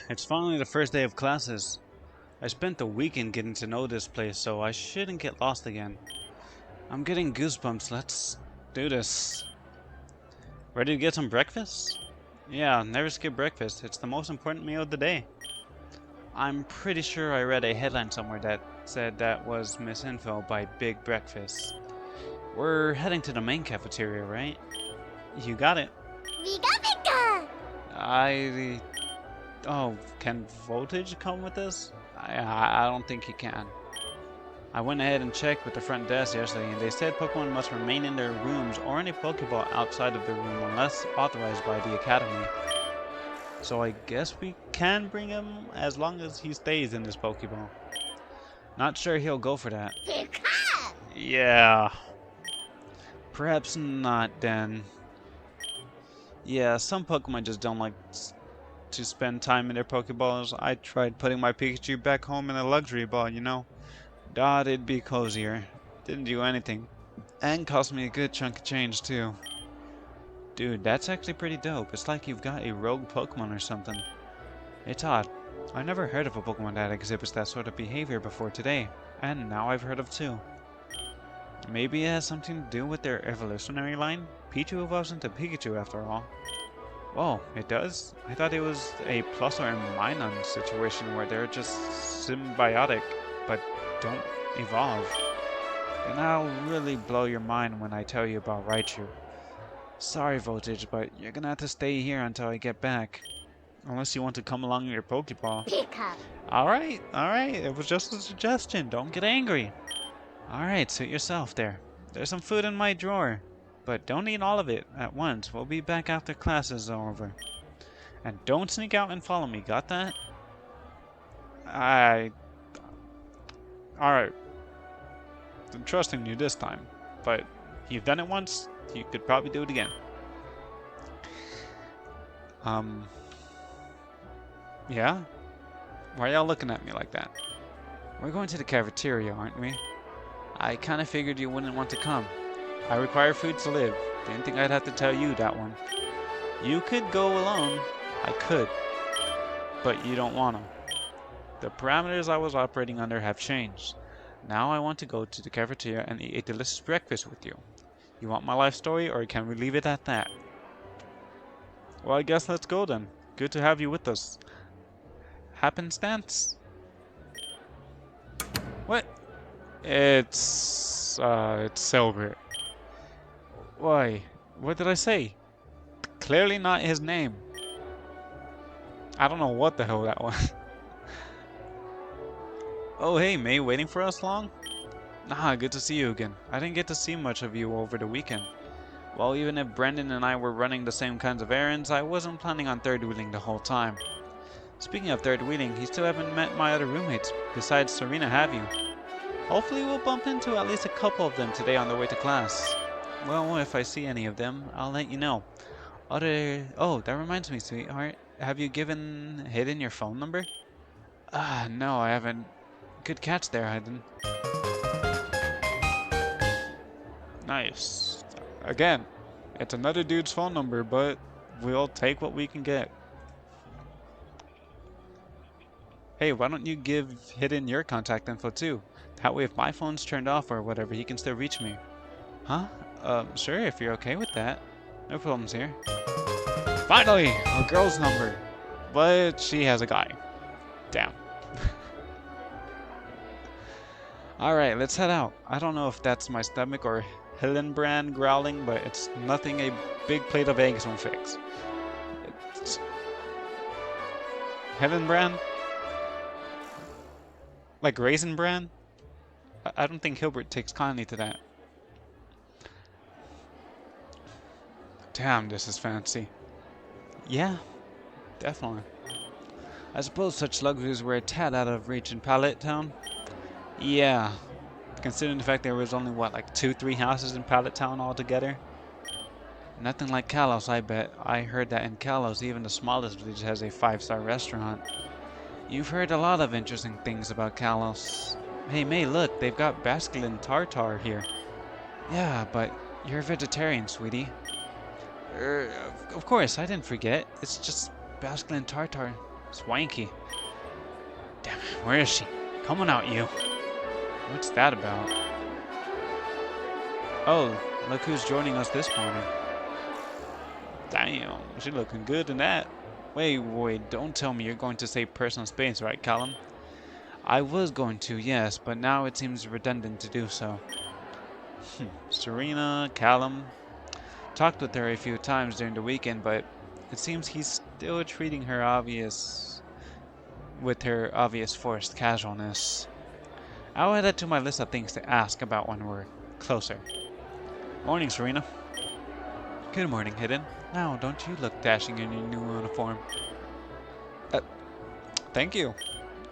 It's finally the first day of classes. I spent the weekend getting to know this place, so I shouldn't get lost again. I'm getting goosebumps. Let's do this. Ready to get some breakfast? Yeah, never skip breakfast. It's the most important meal of the day. I'm pretty sure I read a headline somewhere that said that was misinfo by Big Breakfast. We're heading to the main cafeteria, right? You got it. Vigamica! I... Oh, can Voltage come with us? I don't think he can. I went ahead and checked with the front desk yesterday, and they said Pokemon must remain in their rooms or in a Pokeball outside of their room unless authorized by the Academy. So I guess we can bring him as long as he stays in this Pokeball. Not sure he'll go for that. Pika! Yeah. Perhaps not then. Yeah, some Pokemon just don't like to spend time in their Pokeballs. I tried putting my Pikachu back home in a luxury ball, you know. Thought it'd be cozier. Didn't do anything. And cost me a good chunk of change too. Dude, that's actually pretty dope. It's like you've got a rogue Pokemon or something. It's odd. I've never heard of a Pokemon that exhibits that sort of behavior before today. And now I've heard of two. Maybe it has something to do with their evolutionary line? Pichu evolves into Pikachu after all. Whoa, it does? I thought it was a plus or a minus situation where they're just symbiotic, but don't evolve. And I'll really blow your mind when I tell you about Raichu. Sorry, Voltage, but you're gonna have to stay here until I get back. Unless you want to come along in your Pokeball. Pika! Alright, it was just a suggestion, don't get angry. Alright, suit yourself there. There's some food in my drawer. But don't eat all of it at once, we'll be back after classes are over. And don't sneak out and follow me, got that? Alright. I'm trusting you this time, but you've done it once, you could probably do it again. Yeah? Why are y'all looking at me like that? We're going to the cafeteria, aren't we? I kinda figured you wouldn't want to come. I require food to live. Didn't think I'd have to tell you that one. You could go alone. I could. But you don't wanna. The parameters I was operating under have changed. Now I want to go to the cafeteria and eat a delicious breakfast with you. You want my life story, or can we leave it at that? Well, I guess let's go then. Good to have you with us. Happenstance? What? It's Silver. Why? What did I say? Clearly not his name. I don't know what the hell that was. Oh hey, May, waiting for us long? Nah, good to see you again. I didn't get to see much of you over the weekend. Well, even if Brendan and I were running the same kinds of errands, I wasn't planning on third wheeling the whole time. Speaking of third wheeling, you still haven't met my other roommates, besides Serena, have you? Hopefully we'll bump into at least a couple of them today on the way to class. Well, if I see any of them, I'll let you know. Oh, that reminds me, sweetheart. Have you hidden your phone number? No, I haven't. Good catch there, Hayden. Nice. Again, it's another dude's phone number, but we'll take what we can get. Hey, why don't you give Hidden your contact info too? That way if my phone's turned off or whatever, he can still reach me. Huh? Sure, if you're okay with that. No problems here. Finally! A girl's number! But she has a guy. Damn. Alright, let's head out. I don't know if that's my stomach or Hillenbrand growling, but it's nothing a big plate of eggs won't fix. It's... Hillenbrand? Like Raisin Bran? I don't think Hilbert takes kindly to that. Damn, this is fancy. Yeah, definitely. I suppose such luxuries were a tad out of reach in Pallet Town. Yeah, considering the fact there was only, what, like 2-3 houses in Pallet Town altogether? Nothing like Kalos, I bet. I heard that in Kalos, even the smallest village has a 5-star restaurant. You've heard a lot of interesting things about Kalos. Hey May, look, they've got Basculin Tartar here. Yeah, but you're a vegetarian, sweetie. Of course, I didn't forget. It's just Basculin Tartar. Swanky. Damn it, where is she? Come on out, you. What's that about? Oh, look who's joining us this morning. Damn, she looking good in that. Wait, don't tell me you're going to say personal space, right, Callum? I was going to, yes, but now it seems redundant to do so. Serena, Callum. Talked with her a few times during the weekend, but it seems he's still treating her with her obvious forced casualness. I'll add that to my list of things to ask about when we're closer. Morning, Serena. Good morning, Hidden. Now, don't you look dashing in your new uniform. Uh, Thank you.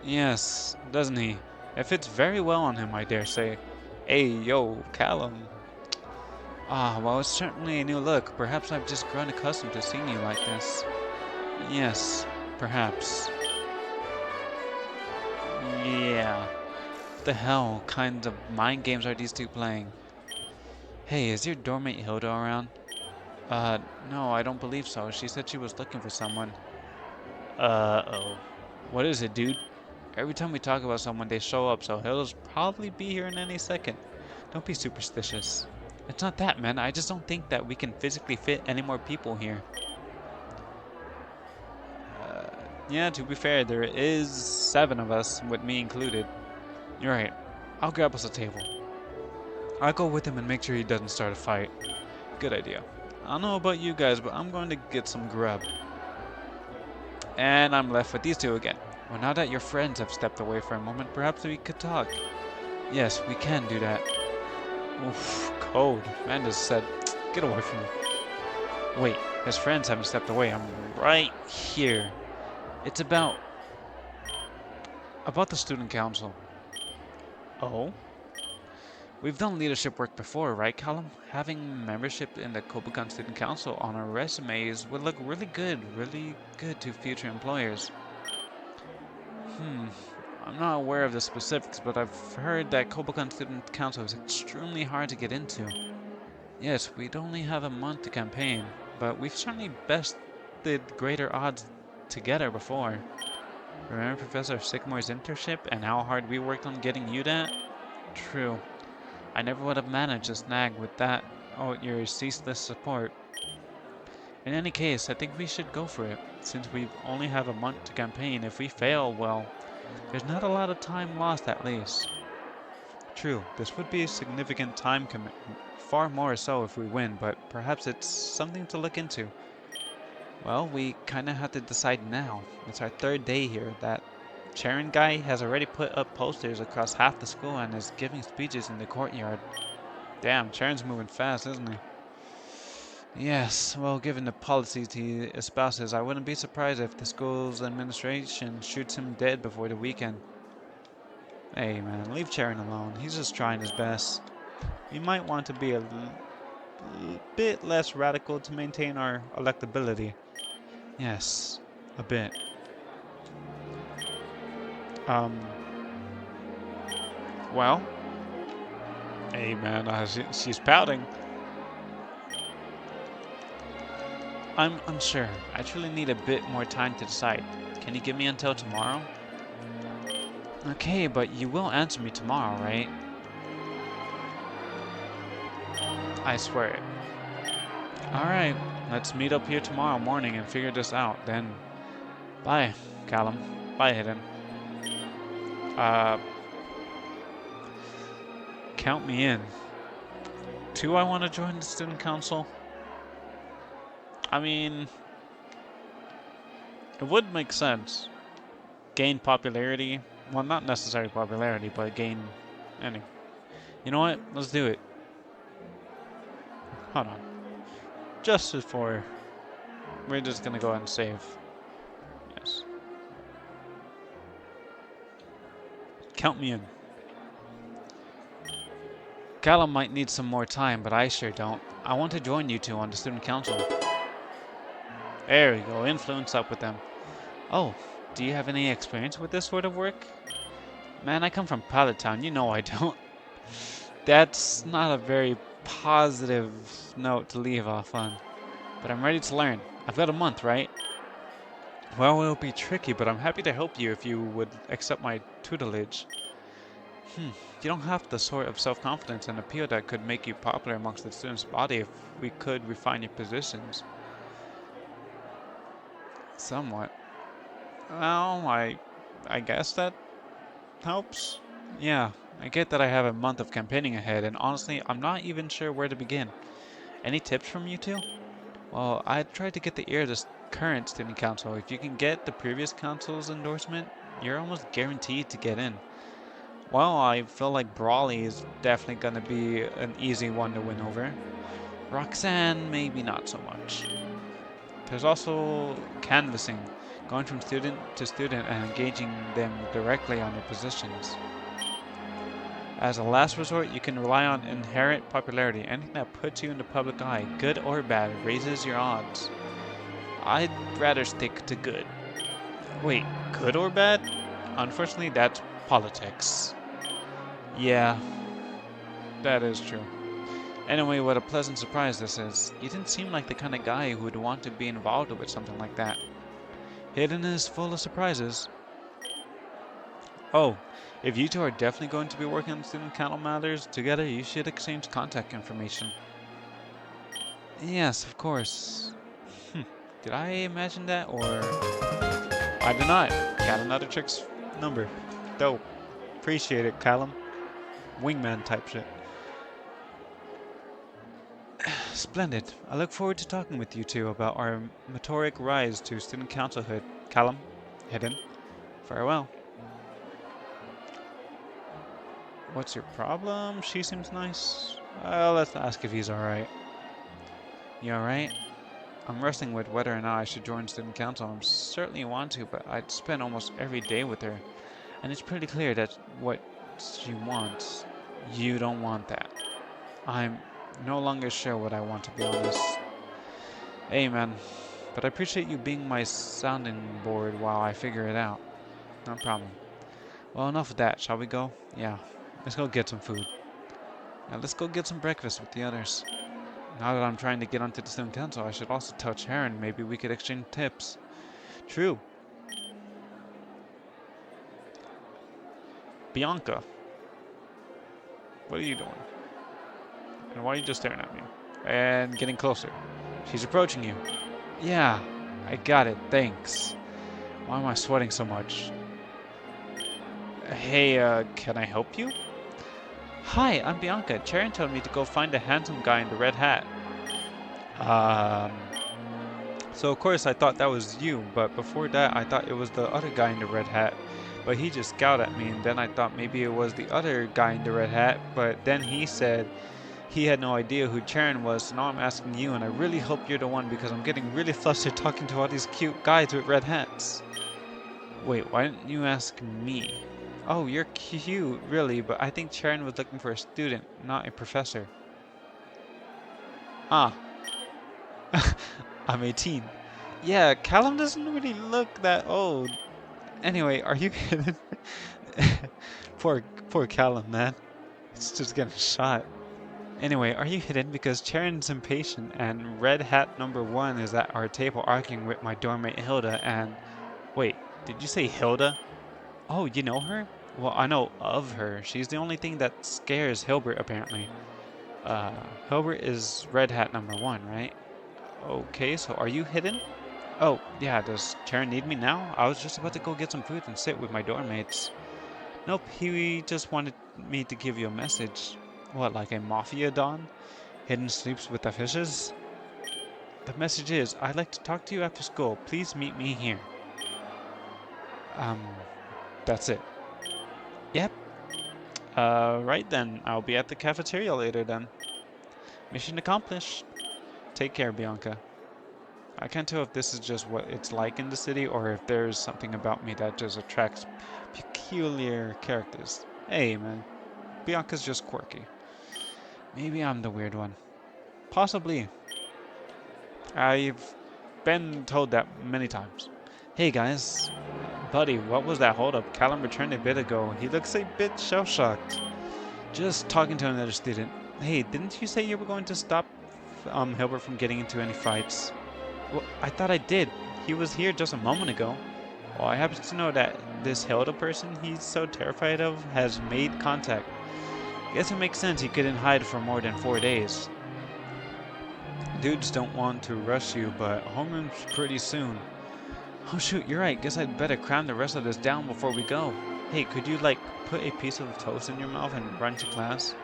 Yes, doesn't he? It fits very well on him, I dare say. Hey, yo, Callum. Well, it's certainly a new look. Perhaps I've just grown accustomed to seeing you like this. Yes, perhaps. Yeah. What the hell kind of mind games are these two playing? Hey, is your doormate Hilda around? No, I don't believe so. She said she was looking for someone. Uh-oh. What is it, dude? Every time we talk about someone, they show up, so Hilda's probably be here in any second. Don't be superstitious. It's not that, man. I just don't think that we can physically fit any more people here. Uh, yeah, to be fair, there is 7 of us, with me included. You're right. I'll grab us a table. I'll go with him and make sure he doesn't start a fight. Good idea. I don't know about you guys, but I'm going to get some grub. And I'm left with these two again. Well, now that your friends have stepped away for a moment, perhaps we could talk. Yes, we can do that. Oof, cold. Amanda said, get away from me. Wait, his friends haven't stepped away. I'm right here. It's about the student council. Oh? We've done leadership work before, right, Callum? Having membership in the Kobukan Student Council on our resumes would look really good to future employers. I'm not aware of the specifics, but I've heard that Kobukan Student Council is extremely hard to get into. Yes, we'd only have a month to campaign, but we've certainly bested greater odds together before. Remember Professor Sycamore's internship and how hard we worked on getting you that? True. I never would have managed to snag with that your ceaseless support. In any case, I think we should go for it, since we only have a month to campaign. If we fail, well, there's not a lot of time lost at least. True, this would be a significant time commitment, far more so if we win, but perhaps it's something to look into. Well, we kinda have to decide now. It's our 3rd day here. That Charon guy has already put up posters across half the school and is giving speeches in the courtyard. Damn, Charon's moving fast, isn't he? Yes, well, given the policies he espouses, I wouldn't be surprised if the school's administration shoots him dead before the weekend. Hey man, leave Charon alone. He's just trying his best. We might want to be a bit less radical to maintain our electability. Yes, a bit. Um, well, hey man, she's pouting. I'm unsure. I truly need a bit more time to decide. Can you give me until tomorrow? Okay, but you will answer me tomorrow, right? I swear it. Alright, let's meet up here tomorrow morning and figure this out, then. Bye, Callum. Bye, Hidden. Uh, count me in. Do I want to join the student council? I mean, it would make sense. Gain popularity. Well, not necessarily popularity, but gain any. You know what? Let's do it. Hold on. Just before, we're just gonna go ahead and save. Yes. Count me in. Callum might need some more time, but I sure don't. I want to join you two on the student council. There we go. Influence up with them. Oh, do you have any experience with this sort of work? Man, I come from Pilot Town. You know I don't. That's not a very positive note to leave off on. But I'm ready to learn. I've got a month, right? Well, it'll be tricky, but I'm happy to help you if you would accept my tutelage. You don't have the sort of self-confidence and appeal that could make you popular amongst the students' body if we could refine your positions. Somewhat. Well, I guess that helps. Yeah, I get that I have a month of campaigning ahead, and honestly, I'm not even sure where to begin. Any tips from you two? Well, I tried to get the ear of the current student council. If you can get the previous council's endorsement, you're almost guaranteed to get in. Well, I feel like Brawley is definitely gonna be an easy one to win over. Roxanne, maybe not so much. There's also canvassing, going from student to student and engaging them directly on your positions. As a last resort, you can rely on inherent popularity. Anything that puts you in the public eye, good or bad, raises your odds. I'd rather stick to good. Wait, good or bad? Unfortunately, that's politics. Yeah, that is true. Anyway, what a pleasant surprise this is. You didn't seem like the kind of guy who would want to be involved with something like that. Hidden is full of surprises. Oh, if you two are definitely going to be working on student council matters together, you should exchange contact information. Yes, of course. Did I imagine that, or... I did not. Got another chick's number. Dope. Appreciate it, Callum. Wingman type shit. Splendid. I look forward to talking with you two about our meteoric rise to student councilhood. Callum, Hidden, farewell. What's your problem? She seems nice. Well, let's ask if he's alright. You alright? I'm wrestling with whether or not I should join student council. I certainly want to, but I'd spend almost every day with her. And it's pretty clear that what she wants, you don't want that. I'm no longer sure what I want, to be honest. Hey, man. But I appreciate you being my sounding board while I figure it out. No problem. Well, enough of that. Shall we go? Yeah. Let's go get some food. Now let's go get some breakfast with the others. Now that I'm trying to get onto the student council, I should also tell Sharon. Maybe we could exchange tips. True. Bianca. What are you doing? And why are you just staring at me? And getting closer. She's approaching you. Yeah, I got it. Thanks. Why am I sweating so much? Hey, can I help you? Hi, I'm Bianca. Sharon told me to go find the handsome guy in the red hat. So of course I thought that was you, but before that I thought it was the other guy in the red hat. But he just scowled at me, and then I thought maybe it was the other guy in the red hat, but then he said he had no idea who Charon was, so now I'm asking you, and I really hope you're the one because I'm getting really flustered talking to all these cute guys with red hats. Wait, why didn't you ask me? Oh, you're cute, really, but I think Charon was looking for a student, not a professor. Ah. I'm 18. Yeah, Callum doesn't really look that old. Anyway, are you kidding? Poor Callum, man. It's just getting shot. Anyway, are you hidden? Because Charon's impatient, and Red Hat number 1 is at our table arguing with my doormate Hilda, and... Wait, did you say Hilda? Oh, you know her? Well, I know of her. She's the only thing that scares Hilbert, apparently. Hilbert is Red Hat number 1, right? Okay, so are you hidden? Oh, yeah, does Charon need me now? I was just about to go get some food and sit with my dormmates. Nope, he just wanted me to give you a message. What, like a mafia don? Hidden sleeps with the fishes? The message is, I'd like to talk to you after school. Please meet me here. Um, that's it. Yep. Right then. I'll be at the cafeteria later then. Mission accomplished. Take care, Bianca. I can't tell if this is just what it's like in the city or if there's something about me that just attracts peculiar characters. Hey, man. Bianca's just quirky. Maybe I'm the weird one. Possibly. I've been told that many times. Hey, guys. Buddy, what was that holdup? Callum returned a bit ago. He looks a bit shell-shocked. Just talking to another student. Hey, didn't you say you were going to stop Hilbert from getting into any fights? Well, I thought I did. He was here just a moment ago. Well, I happen to know that this Hilda person he's so terrified of has made contact. Guess it makes sense he couldn't hide for more than 4 days. Dudes don't want to rush you, but homeroom's pretty soon. Oh shoot, you're right. Guess I'd better cram the rest of this down before we go. Hey, could you, like, put a piece of toast in your mouth and run to class?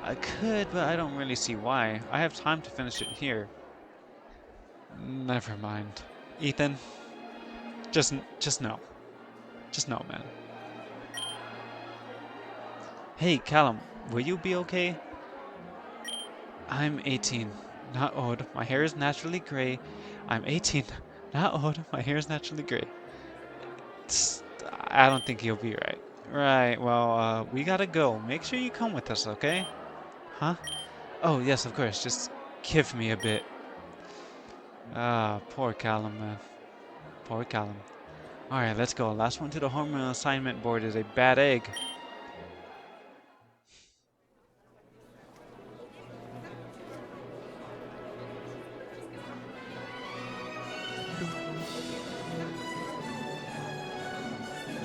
I could, but I don't really see why. I have time to finish it here. Never mind. Ethan, just no. Just no, man. Hey, Callum, will you be okay? I'm 18, not old. My hair is naturally gray. I'm 18, not old. My hair is naturally gray. I don't think you'll be right. Right, well, we gotta go. Make sure you come with us, okay? Huh? Oh, yes, of course. Just give me a bit. Ah, poor Callum, man. Poor Callum. Alright, let's go. Last one to the homeroom assignment board is a bad egg.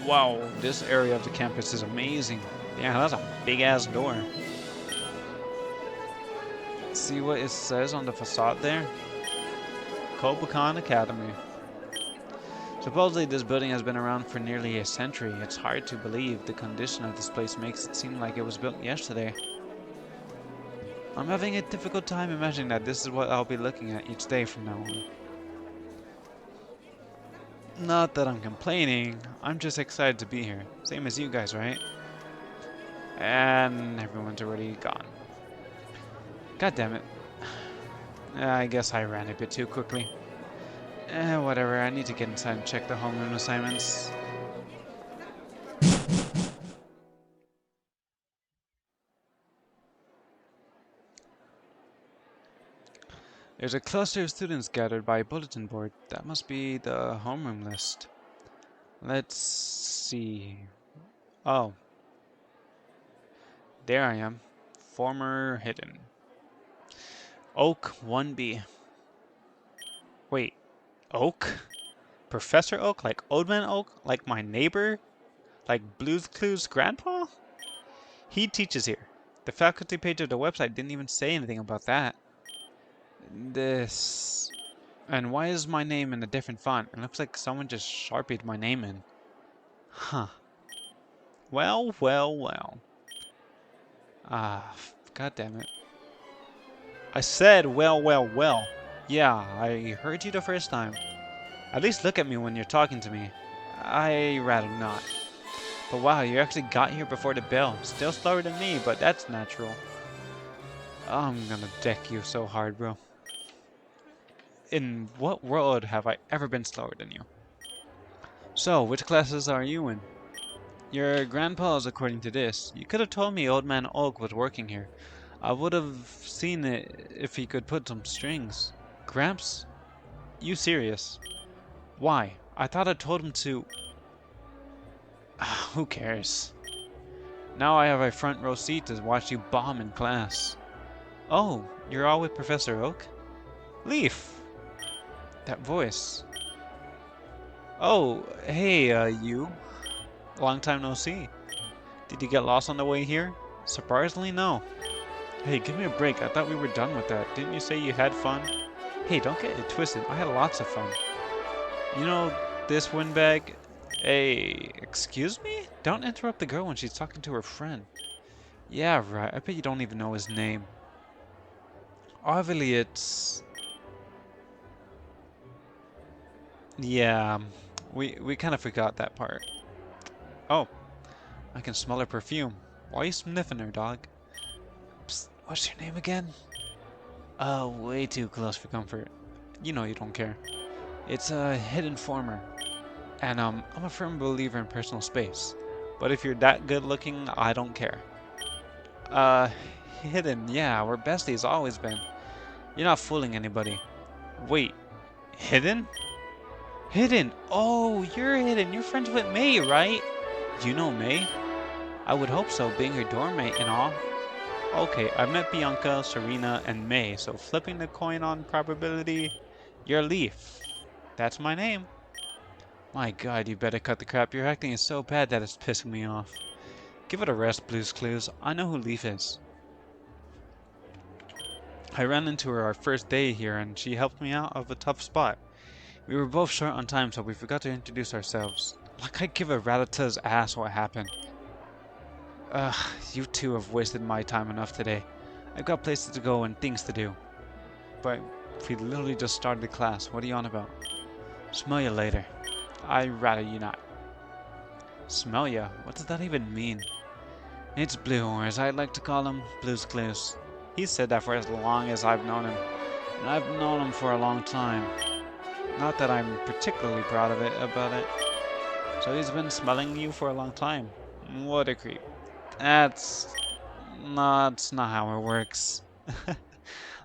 Wow, this area of the campus is amazing. Yeah, that's a big-ass door. See what it says on the facade there? Kobukan Academy. Supposedly this building has been around for nearly a century. It's hard to believe the condition of this place makes it seem like it was built yesterday. I'm having a difficult time imagining that this is what I'll be looking at each day from now on. Not that I'm complaining, I'm just excited to be here. Same as you guys, right? And everyone's already gone. God damn it. I guess I ran a bit too quickly. Whatever, I need to get inside and check the homeroom assignments. There's a cluster of students gathered by a bulletin board. That must be the homeroom list. Let's see. Oh. There I am. Former hidden. Oak 1B. Wait. Oak? Professor Oak? Like Old Man Oak? Like my neighbor? Like Blue's Clues' grandpa? He teaches here. The faculty page of the website didn't even say anything about that. This... And why is my name in a different font? It looks like someone just sharpied my name in. Huh. Well, well, well. Ah, god damn it. I said well, well, well. Yeah, I heard you the first time. At least look at me when you're talking to me. I rather not. But wow, you actually got here before the bell. Still slower than me, but that's natural. I'm gonna deck you so hard, bro. In what world have I ever been slower than you? So, which classes are you in? Your grandpa's, according to this. You could have told me Old Man Oak was working here. I would have seen it if he could put some strings. Gramps? You serious? Why? I thought I told him to... Who cares? Now I have a front row seat to watch you bomb in class. Oh, you're all with Professor Oak? Leaf! That voice. Oh, hey, you. Long time no see. Did you get lost on the way here? Surprisingly, no. Hey, give me a break. I thought we were done with that. Didn't you say you had fun? Hey, don't get it twisted. I had lots of fun. You know, this windbag... Hey, excuse me? Don't interrupt the girl when she's talking to her friend. Yeah, right. I bet you don't even know his name. Obviously, it's... Yeah, we kind of forgot that part. Oh, I can smell her perfume. Why are you sniffing her, dog? Psst, what's your name again? Oh, way too close for comfort. You know you don't care. It's a hidden former. And I'm a firm believer in personal space. But if you're that good looking, I don't care. Uh, hidden, yeah, we're besties, always been. You're not fooling anybody. Wait, hidden? Hidden! Oh, you're hidden. You're friends with May, right? You know May? I would hope so, being her dorm mate and all. Okay, I've met Bianca, Serena, and May, so flipping the coin on probability, you're Leaf. That's my name. My god, you better cut the crap. Your acting is so bad that it's pissing me off. Give it a rest, Blue's Clues. I know who Leaf is. I ran into her our first day here and she helped me out of a tough spot. We were both short on time, so we forgot to introduce ourselves. Like I'd give a Rattata's ass what happened. Ugh, you two have wasted my time enough today. I've got places to go and things to do. But we literally just started the class. What are you on about? Smell you later. I'd rather you not. Smell ya? What does that even mean? It's Blue, or as I like to call him, Blue's Clues. He's said that for as long as I've known him. And I've known him for a long time. Not that I'm particularly proud of it about it. So he's been smelling you for a long time. What a creep. That's not how it works.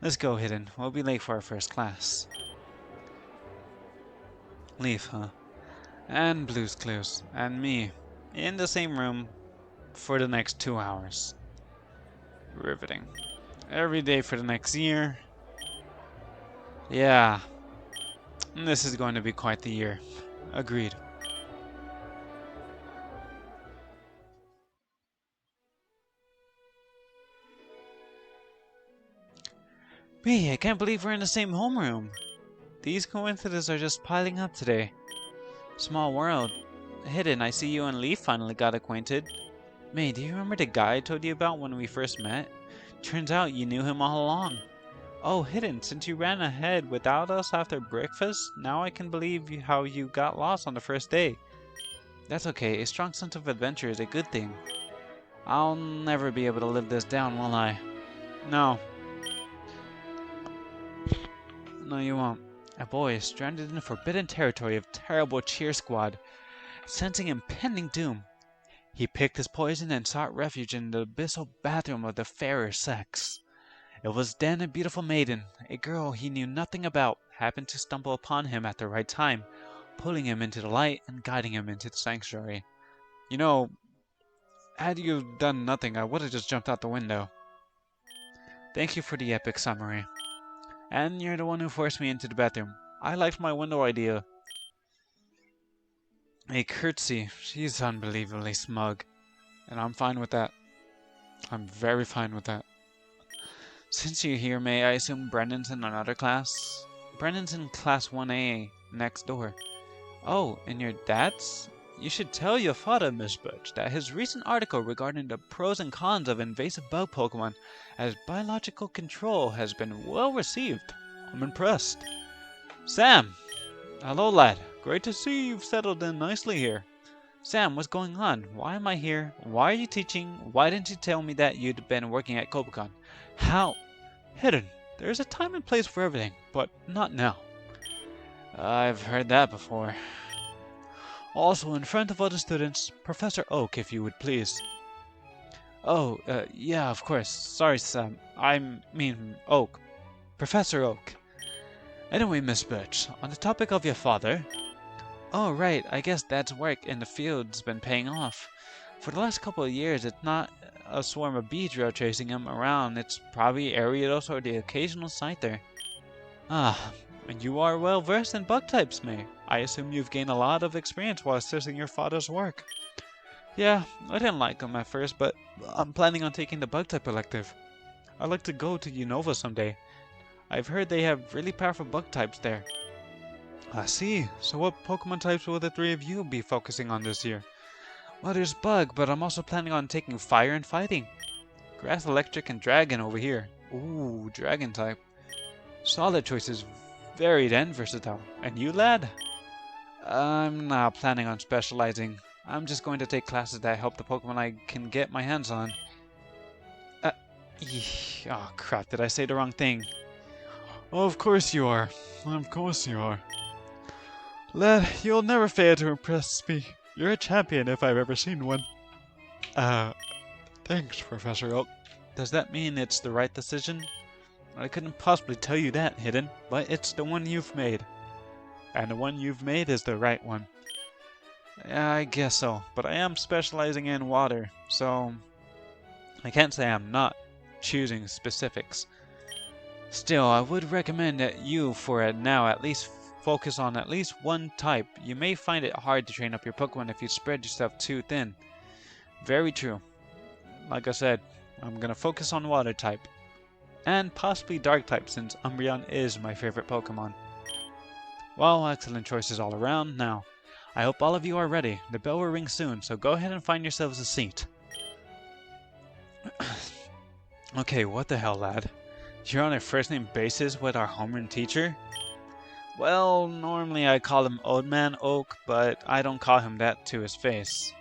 Let's go, Hidden. We'll be late for our first class. Leaf, huh? And Blue's Clues. And me. In the same room for the next 2 hours. Riveting. Every day for the next year. Yeah. This is going to be quite the year. Agreed. B, I can't believe we're in the same homeroom. These coincidences are just piling up today. Small world. Hidden, I see you and Leaf finally got acquainted. May, do you remember the guy I told you about when we first met? Turns out you knew him all along. Oh, Hidden, since you ran ahead without us after breakfast, now I can believe how you got lost on the first day. That's okay, a strong sense of adventure is a good thing. I'll never be able to live this down, will I? No. No, you won't. A boy is stranded in the forbidden territory of terrible Cheer Squad, sensing impending doom. He picked his poison and sought refuge in the abyssal bathroom of the fairer sex. It was then a beautiful maiden, a girl he knew nothing about, happened to stumble upon him at the right time, pulling him into the light and guiding him into the sanctuary. You know, had you done nothing, I would have just jumped out the window. Thank you for the epic summary. And you're the one who forced me into the bathroom. I liked my window idea. A curtsy. She's unbelievably smug. And I'm fine with that. I'm very fine with that. Since you're here, May, I assume Brendan's in another class? Brendan's in class 1A, next door. Oh, and your dad's? You should tell your father, Miss Birch, that his recent article regarding the pros and cons of invasive bug Pokemon as biological control has been well received. I'm impressed. Sam! Hello, lad. Great to see you've settled in nicely here. Sam, what's going on? Why am I here? Why are you teaching? Why didn't you tell me that you'd been working at Kobacon? How? Hidden. There's a time and place for everything, but not now. I've heard that before. Also, in front of other students, Professor Oak, if you would please. Oh, yeah, of course. Sorry, Sam. I mean, Oak. Professor Oak. Anyway, Miss Birch, on the topic of your father... Oh, right, I guess Dad's work in the field's been paying off. For the last couple of years, it's not a swarm of Beedrill chasing him around, it's probably Ariados or the occasional Scyther. Ah, and you are well versed in bug types, May. I assume you've gained a lot of experience while assisting your father's work. Yeah, I didn't like him at first, but I'm planning on taking the bug type elective. I'd like to go to Unova someday. I've heard they have really powerful bug types there. I see. So what Pokemon types will the three of you be focusing on this year? Well, there's Bug, but I'm also planning on taking Fire and Fighting. Grass, Electric, and Dragon over here. Ooh, Dragon type. Solid choices, varied and versatile. And you, lad? I'm not planning on specializing. I'm just going to take classes that help the Pokemon I can get my hands on. Oh crap, did I say the wrong thing? Oh, of course you are. Of course you are. Lad, you'll never fail to impress me. You're a champion if I've ever seen one. Thanks, Professor Oak. Does that mean it's the right decision? I couldn't possibly tell you that, Hidden, but it's the one you've made. And the one you've made is the right one. Yeah, I guess so, but I am specializing in water, so I can't say I'm not choosing specifics. Still, I would recommend that you, for now, at least focus on at least one type. You may find it hard to train up your Pokemon if you spread yourself too thin. Very true. Like I said, I'm gonna focus on water type. And possibly dark type since Umbreon is my favorite Pokemon. Well, excellent choices all around. Now, I hope all of you are ready. The bell will ring soon, so go ahead and find yourselves a seat. Okay, what the hell, lad? You're on a first-name basis with our homeroom teacher? Well, normally I call him Old Man Oak, but I don't call him that to his face.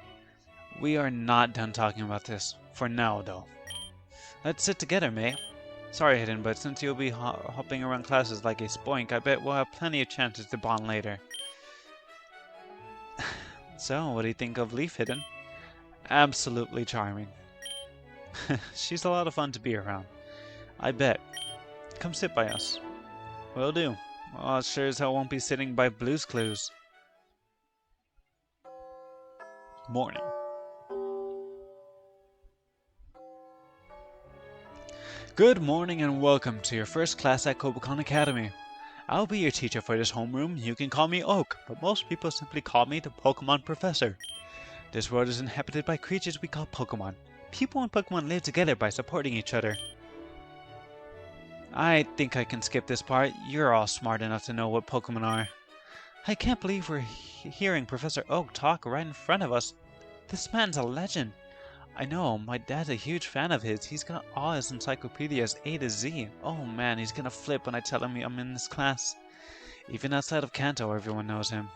We are not done talking about this. For now, though. Let's sit together, May. Sorry, Hidden, but since you'll be hopping around classes like a spoink, I bet we'll have plenty of chances to bond later. So, what do you think of Leaf, Hidden? Absolutely charming. She's a lot of fun to be around. I bet. Come sit by us. Will do. Well, sure as hell won't be sitting by Blue's Clues. Morning. Good morning and welcome to your first class at Kobukon Academy. I'll be your teacher for this homeroom. You can call me Oak, but most people simply call me the Pokemon Professor. This world is inhabited by creatures we call Pokemon. People and Pokemon live together by supporting each other. I think I can skip this part. You're all smart enough to know what Pokemon are. I can't believe we're hearing Professor Oak talk right in front of us. This man's a legend. I know, my dad's a huge fan of his. He's got all his encyclopedias A to Z. Oh man, he's gonna flip when I tell him I'm in this class. Even outside of Kanto, everyone knows him.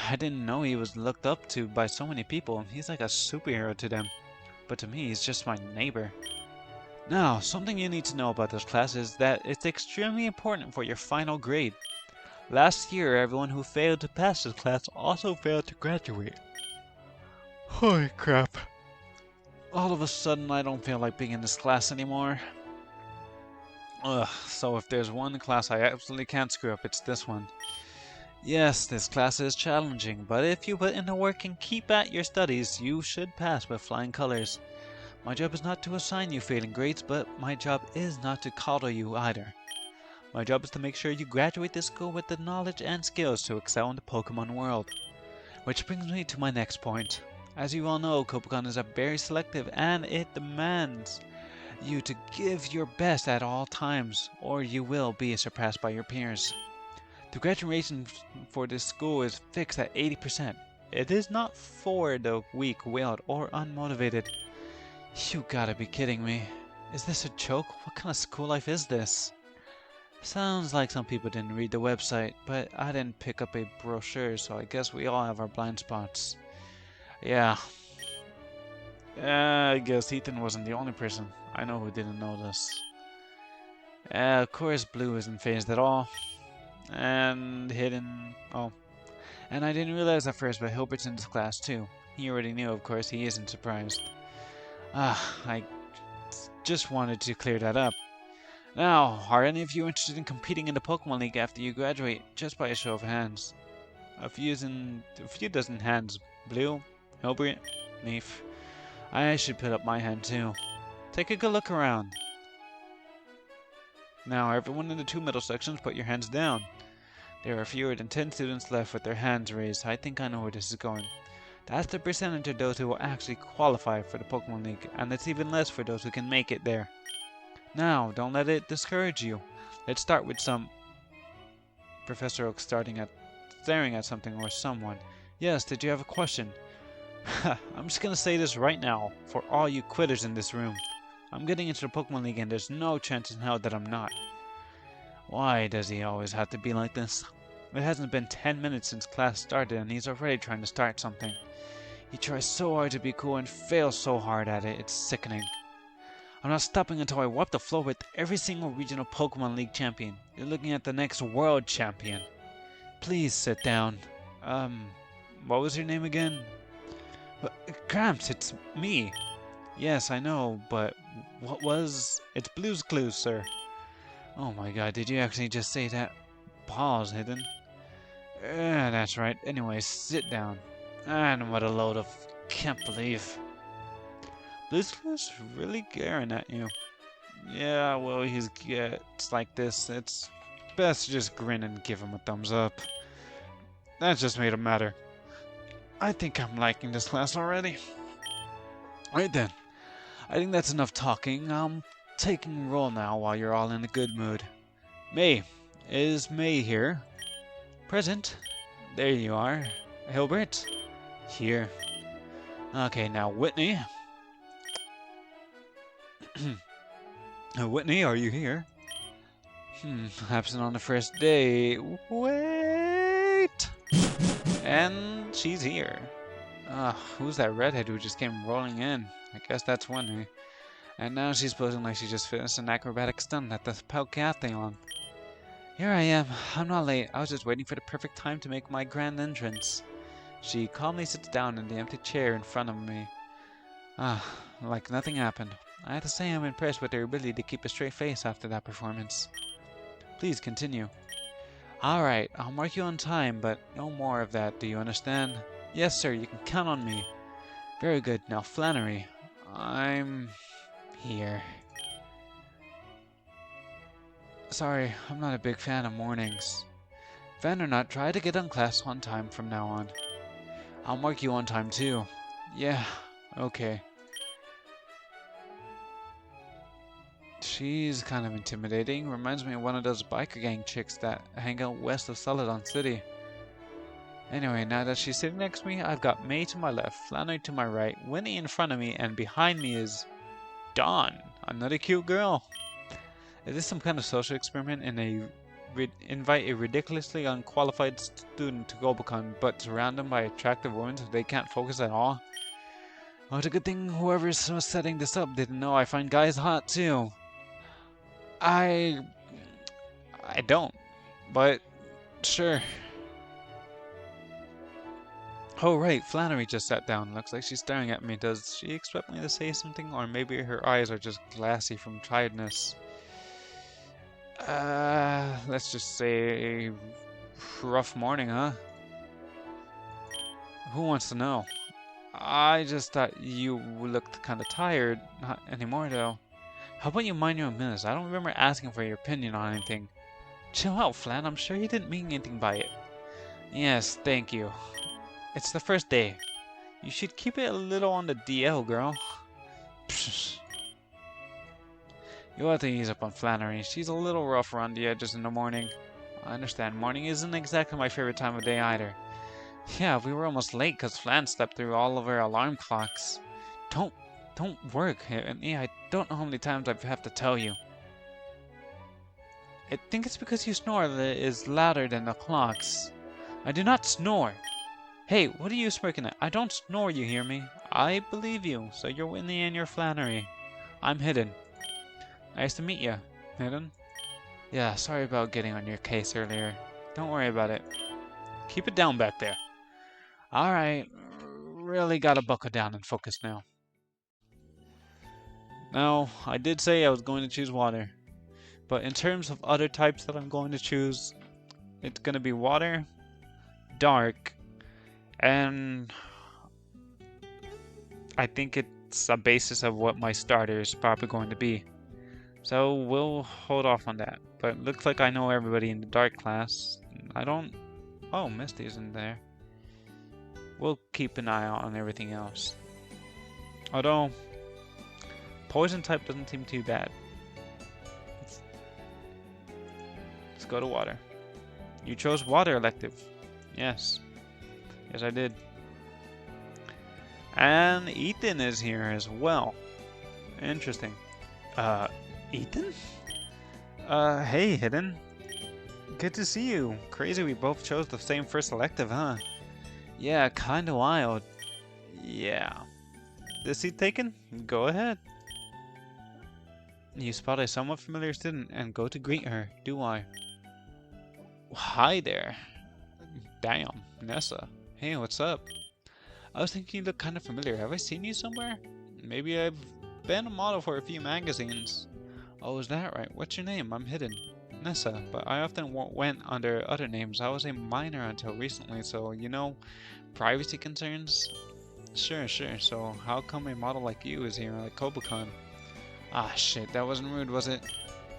I didn't know he was looked up to by so many people. He's like a superhero to them. But to me, he's just my neighbor. Now, something you need to know about this class is that it's extremely important for your final grade. Last year, everyone who failed to pass this class also failed to graduate. Holy crap. All of a sudden, I don't feel like being in this class anymore. Ugh, so if there's one class I absolutely can't screw up, it's this one. Yes, this class is challenging, but if you put in the work and keep at your studies, you should pass with flying colors. My job is not to assign you failing grades, but my job is not to coddle you either. My job is to make sure you graduate this school with the knowledge and skills to excel in the Pokemon world. Which brings me to my next point. As you all know, Kobukon is very selective and it demands you to give your best at all times, or you will be surpassed by your peers. The graduation for this school is fixed at 80%. It is not for the weak-willed or unmotivated. You gotta be kidding me. Is this a joke? What kind of school life is this? Sounds like some people didn't read the website, but I didn't pick up a brochure, so I guess we all have our blind spots. Yeah. I guess Ethan wasn't the only person I know who didn't know this. Of course Blue isn't phased at all. And Hidden... Oh. And I didn't realize at first, but Hilbert's in this class too. He already knew, of course, he isn't surprised. I just wanted to clear that up. Now, are any of you interested in competing in the Pokemon League after you graduate? Just by a show of hands. A few dozen hands. Blue, Hilbert, Leaf. I should put up my hand too. Take a good look around. Now, everyone in the two middle sections, put your hands down. There are fewer than 10 students left with their hands raised. I think I know where this is going. That's the percentage of those who will actually qualify for the Pokemon League, and it's even less for those who can make it there. Now, don't let it discourage you. Let's start with some... Professor Oak staring at something or someone. Yes, did you have a question? I'm just gonna say this right now, for all you quitters in this room. I'm getting into the Pokemon League and there's no chance in hell that I'm not. Why does he always have to be like this? It hasn't been 10 minutes since class started and he's already trying to start something. He tries so hard to be cool and fails so hard at it, it's sickening. I'm not stopping until I wipe the floor with every single regional Pokemon League champion. You're looking at the next world champion. Please sit down. What was your name again? Gramps, it's me. Yes, I know, but what was... It's Blue's Clues, sir. Oh my god, did you actually just say that? Pause, Hidden. That's right. Anyway, sit down. And what a load of... Can't believe... Blue's Clues really glaring at you. Yeah, well, he's gets like this. It's best to just grin and give him a thumbs up. That just made it matter. I think I'm liking this class already. Right then. I think that's enough talking. I'm taking roll now while you're all in a good mood. May. Is May here? Present. There you are. Hilbert? Here. Okay, now Whitney. Whitney, are you here? Absent on the first day. Wait! And she's here. Who's that redhead who just came rolling in? I guess that's Whitney. And now she's posing like she just finished an acrobatic stunt at the P.A.L. Here I am. I'm not late. I was just waiting for the perfect time to make my grand entrance. She calmly sits down in the empty chair in front of me. Like nothing happened. I have to say I'm impressed with her ability to keep a straight face after that performance. Please continue. Alright, I'll mark you on time, but no more of that, do you understand? Yes, sir, you can count on me. Very good. Now, Flannery. I'm here. Sorry, I'm not a big fan of mornings. Fan or not, try to get on class on time from now on. I'll mark you on time too. Yeah, okay. She's kind of intimidating. Reminds me of one of those biker gang chicks that hang out west of Celadon City. Anyway, now that she's sitting next to me, I've got May to my left, Flannery to my right, Winnie in front of me, and behind me is Dawn, another cute girl. Is this some kind of social experiment in invite a ridiculously unqualified student to Gobacon, but surround them by attractive women so they can't focus at all? Oh, it's a good thing whoever's setting this up didn't know I find guys hot too. I don't, but sure. Oh right, Flannery just sat down. Looks like she's staring at me. Does she expect me to say something? Or maybe her eyes are just glassy from tiredness. Let's just say rough morning, huh? Who wants to know? I just thought you looked kind of tired. Not anymore though. How about you mind your own business? I don't remember asking for your opinion on anything. Chill out, Flan. I'm sure you didn't mean anything by it. Yes, thank you. It's the first day. You should keep it a little on the DL, girl. Psh. You'll have to ease up on Flannery. She's a little rough around the edges in the morning. I understand. Morning isn't exactly my favorite time of day either. Yeah, we were almost late because Flan slept through all of our alarm clocks. Don't work, Whitney. I don't know how many times I have to tell you. I think it's because you snore that it is louder than the clocks. I do not snore. Hey, what are you smirking at? I don't snore, you hear me? I believe you, so you're Whitney and you're Flannery. I'm Hidden. Nice to meet you, Hidden. Yeah, sorry about getting on your case earlier. Don't worry about it. Keep it down back there. Alright, really gotta buckle down and focus now. Now, I did say I was going to choose water. But in terms of other types that I'm going to choose, it's going to be water, dark, and I think it's a basis of what my starter is probably going to be. So we'll hold off on that. But it looks like I know everybody in the dark class. I don't... Oh, Misty's in there. We'll keep an eye out on everything else. Although, poison type doesn't seem too bad. Let's go to water. You chose water elective. Yes. Yes, I did. And Ethan is here as well. Interesting. Ethan? Hey, Hidden. Good to see you. Crazy we both chose the same first elective, huh? Yeah, kinda wild. Yeah. This seat taken? Go ahead. You spot a somewhat familiar student and go to greet her. Do I? Hi there. Damn, Nessa. Hey, what's up? I was thinking you look kind of familiar. Have I seen you somewhere? Maybe I've been a model for a few magazines. Oh, is that right? What's your name? I'm Hidden. Nessa, but I often went under other names. I was a minor until recently, so, you know, privacy concerns? Sure. So, how come a model like you is here at Kobacon? Ah, shit, that wasn't rude, was it?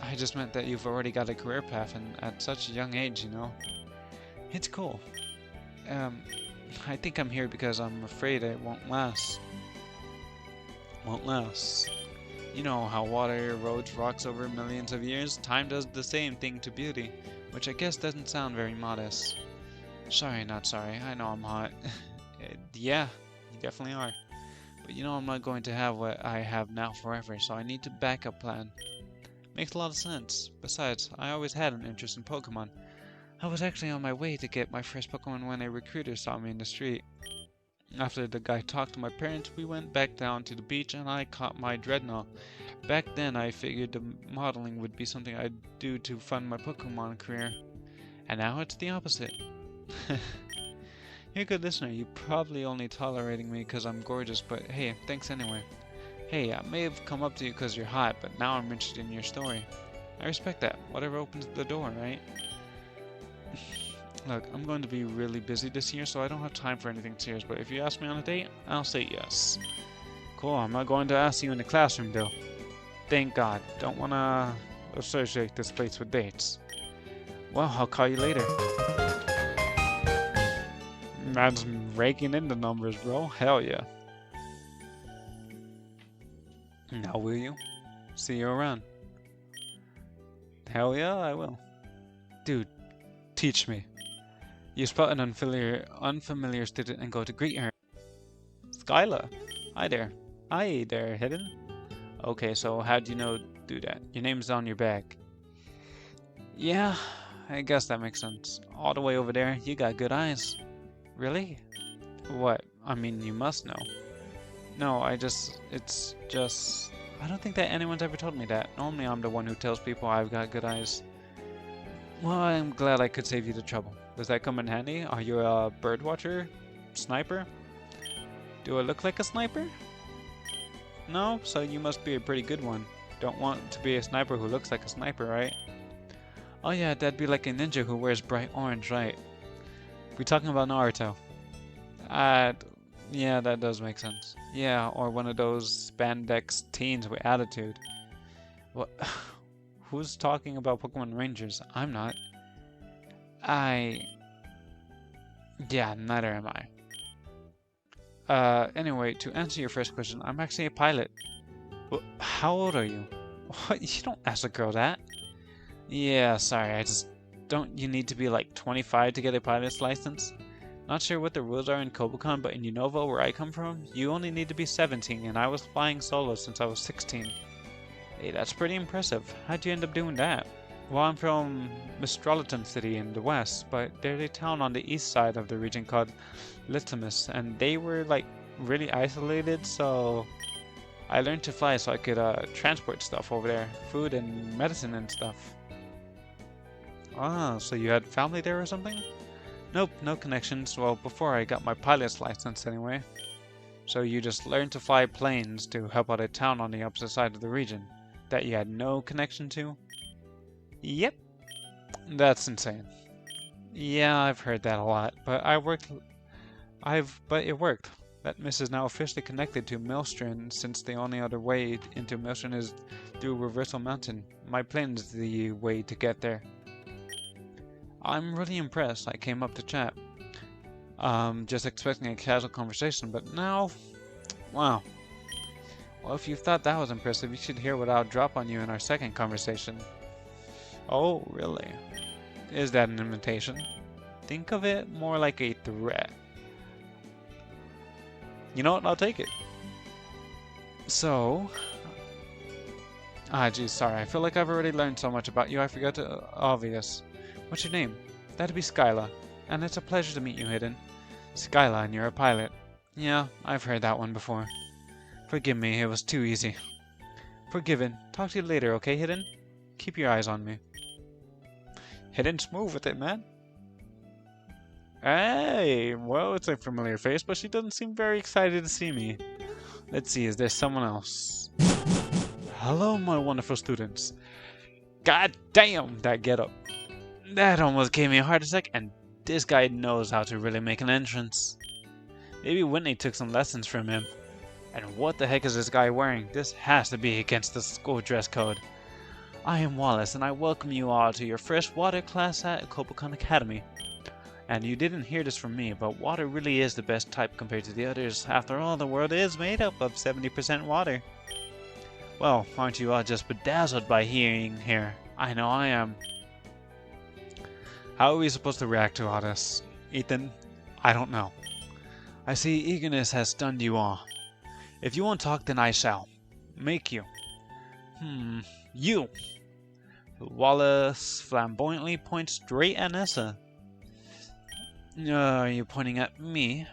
I just meant that you've already got a career path and at such a young age, you know. It's cool. Um, I think I'm here because I'm afraid it won't last. Won't last. You know how water erodes rocks over millions of years? Time does the same thing to beauty, which I guess doesn't sound very modest. Sorry, not sorry. I know I'm hot. Yeah, you definitely are. But you know I'm not going to have what I have now forever, so I need a backup plan. Makes a lot of sense. Besides, I always had an interest in Pokemon. I was actually on my way to get my first Pokemon when a recruiter saw me in the street. After the guy talked to my parents, we went back down to the beach and I caught my Dreadnought. Back then I figured the modeling would be something I'd do to fund my Pokemon career. And now it's the opposite. You're a good listener. You're probably only tolerating me because I'm gorgeous, but hey, thanks anyway. Hey, I may have come up to you because you're hot, but now I'm interested in your story. I respect that. Whatever opens the door, right? Look, I'm going to be really busy this year, so I don't have time for anything serious, but if you ask me on a date, I'll say yes. Cool, I'm not going to ask you in the classroom, though. Thank God. Don't want to associate this place with dates. Well, I'll call you later. Man's raking in the numbers, bro. Hell yeah. Now will you? See you around. Hell yeah, I will. Dude, teach me. You spot an unfamiliar student and go to greet her. Skyla. Hi there. Hi there, Hidden. Okay, so how do you know do that? Your name's on your bag. Yeah, I guess that makes sense. All the way over there, you got good eyes. Really? What? I mean, you must know. No, it's just... I don't think that anyone's ever told me that. Normally I'm the one who tells people I've got good eyes. Well, I'm glad I could save you the trouble. Does that come in handy? Are you a birdwatcher? Sniper? Do I look like a sniper? No? So you must be a pretty good one. Don't want to be a sniper who looks like a sniper, right? Oh yeah, that'd be like a ninja who wears bright orange, right? We're talking about Naruto. Yeah, that does make sense. Yeah, or one of those spandex teens with attitude. What? Who's talking about Pokemon Rangers? I'm not. Yeah, neither am I. Anyway, to answer your first question, I'm actually a pilot. How old are you? What? You don't ask a girl that. Yeah, sorry, don't you need to be like 25 to get a pilot's license? Not sure what the rules are in Kobukan, but in Unova, where I come from, you only need to be 17, and I was flying solo since I was 16. Hey, that's pretty impressive. How'd you end up doing that? Well, I'm from GlitchxCity in the west, but there's a town on the east side of the region called Litmus, and they were like really isolated, so I learned to fly so I could transport stuff over there, food and medicine and stuff. Ah, so you had family there or something? Nope, no connections. Well, before I got my pilot's license anyway. So you just learned to fly planes to help out a town on the opposite side of the region that you had no connection to? Yep. That's insane. Yeah, I've heard that a lot, but it worked. That miss is now officially connected to Maelstrom, since the only other way into Maelstrom is through Reversal Mountain. My plane is the way to get there. I'm really impressed. I came up to chat. Just expecting a casual conversation, but now... Wow. Well, if you thought that was impressive, you should hear what I'll drop on you in our second conversation. Oh, really? Is that an invitation? Think of it more like a threat. You know what? I'll take it. So... geez, sorry. I feel like I've already learned so much about you, I forgot to... obvious. What's your name? That'd be Skyla. And it's a pleasure to meet you, Hidden. Skyla, and you're a pilot. Yeah, I've heard that one before. Forgive me, it was too easy. Forgiven. Talk to you later, okay, Hidden? Keep your eyes on me. Hidden, smooth with it, man. Hey, well, it's a familiar face, but she doesn't seem very excited to see me. Let's see, is there someone else? Hello, my wonderful students. God damn, that getup. That almost gave me a heart attack, and this guy knows how to really make an entrance. Maybe Whitney took some lessons from him. And what the heck is this guy wearing? This has to be against the school dress code. I am Wallace, and I welcome you all to your first water class at Copacon Academy. And you didn't hear this from me, but water really is the best type compared to the others. After all, the world is made up of 70% water. Well, aren't you all just bedazzled by hearing here? I know I am. How are we supposed to react to all this? Ethan, I don't know. I see eagerness has stunned you all. If you won't talk, then I shall. Make you. You! Wallace flamboyantly points straight at Nessa. Are you pointing at me?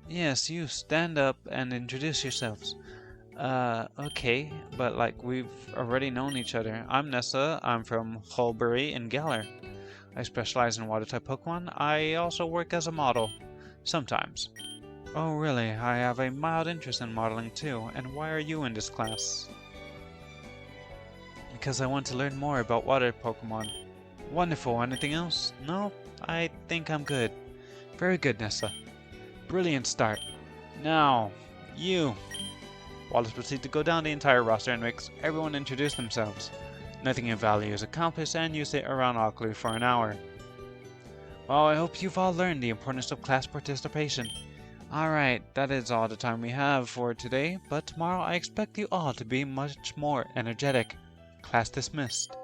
Yes, you stand up and introduce yourselves. Okay, but like we've already known each other. I'm Nessa, I'm from Hulbury in Galar. I specialize in water-type Pokemon. I also work as a model. Sometimes. Oh really, I have a mild interest in modeling too. And why are you in this class? Because I want to learn more about water Pokemon. Wonderful, anything else? No, I think I'm good. Very good, Nessa. Brilliant start. Now, you. Wallace proceeds to go down the entire roster and makes everyone introduce themselves. Nothing of value is accomplished, and you sit around awkwardly for an hour. Well, I hope you've all learned the importance of class participation. Alright, that is all the time we have for today, but tomorrow I expect you all to be much more energetic. Class dismissed.